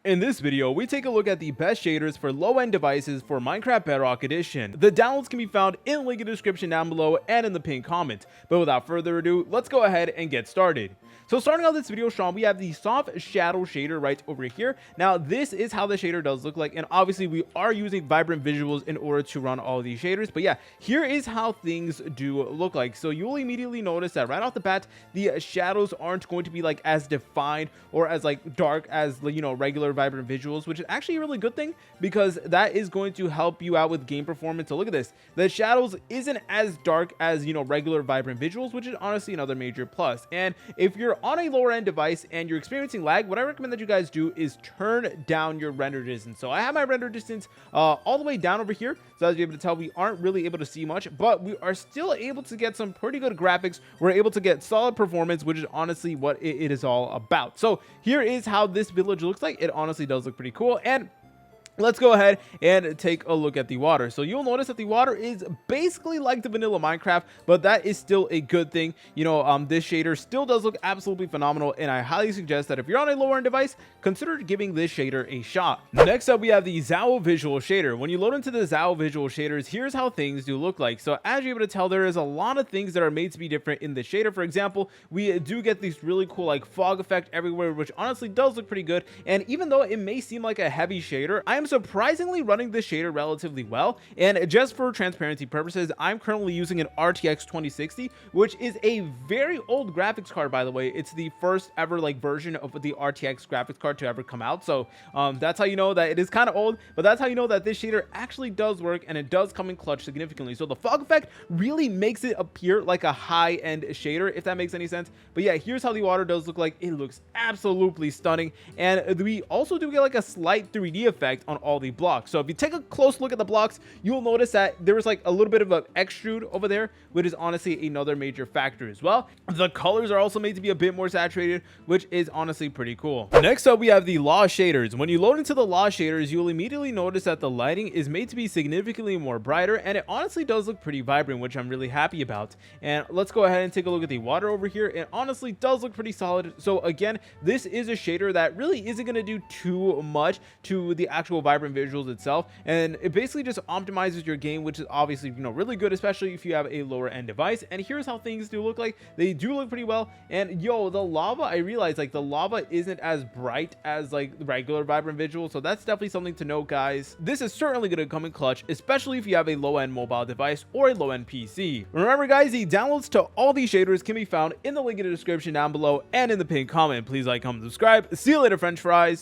In this video, we take a look at the best shaders for low-end devices for Minecraft Bedrock Edition. The downloads can be found in the link in the description down below and in the pinned comment. But without further ado, let's go ahead and get started. So starting out this video, Sean, we have the soft shadow shader right over here. Now, this is how the shader does look like, and obviously we are using vibrant visuals in order to run all of these shaders. But yeah, here is how things do look like. So you'll immediately notice that right off the bat, the shadows aren't going to be like as defined or as like dark as, you know, regular vibrant visuals, which is actually a really good thing because that is going to help you out with game performance. So look at this, the shadows isn't as dark as, you know, regular vibrant visuals, which is honestly another major plus. And if you're on a lower end device and you're experiencing lag, what I recommend that you guys do is turn down your render distance. So I have my render distance all the way down over here, so as you're able to tell, we aren't really able to see much, but we are still able to get some pretty good graphics. We're able to get solid performance, which is honestly what it is all about. So here is how this village looks like. It honestly does look pretty cool. And let's go ahead and take a look at the water. So you'll notice that the water is basically like the vanilla Minecraft, but that is still a good thing. You know, this shader still does look absolutely phenomenal, and I highly suggest that if you're on a lower end device, consider giving this shader a shot. Next up, we have the Zao Visual Shader. When you load into the Zao Visual Shaders, here's how things do look like. So as you're able to tell, there is a lot of things that are made to be different in the shader. For example, we do get this really cool like fog effect everywhere, which honestly does look pretty good. And even though it may seem like a heavy shader, I am surprisingly running this shader relatively well. And just for transparency purposes, I'm currently using an RTX 2060, which is a very old graphics card, by the way. It's the first ever like version of the RTX graphics card to ever come out. So that's how you know that it is kind of old, but that's how you know that this shader actually does work, and it does come in clutch significantly. So the fog effect really makes it appear like a high-end shader, if that makes any sense. But yeah, here's how the water does look like. It looks absolutely stunning, and we also do get like a slight 3D effect on all the blocks. So if you take a close look at the blocks, you'll notice that there was like a little bit of an extrude over there, which is honestly another major factor as well. The colors are also made to be a bit more saturated, which is honestly pretty cool. Next up, we have the Law Shaders. When you load into the Law Shaders, you'll immediately notice that the lighting is made to be significantly more brighter, and it honestly does look pretty vibrant, which I'm really happy about. And let's go ahead and take a look at the water over here. It honestly does look pretty solid. So again, this is a shader that really isn't going to do too much to the actual vibrant visuals itself, and it basically just optimizes your game, which is obviously, you know, really good, especially if you have a lower end device. And here's how things do look like. They do look pretty well. And yo, the lava, I realized like the lava isn't as bright as like the regular vibrant visual, so that's definitely something to note, guys. This is certainly going to come in clutch, especially if you have a low-end mobile device or a low-end PC. Remember, guys, the downloads to all these shaders can be found in the link in the description down below and in the pinned comment. Please like, comment, subscribe. See you later, French fries.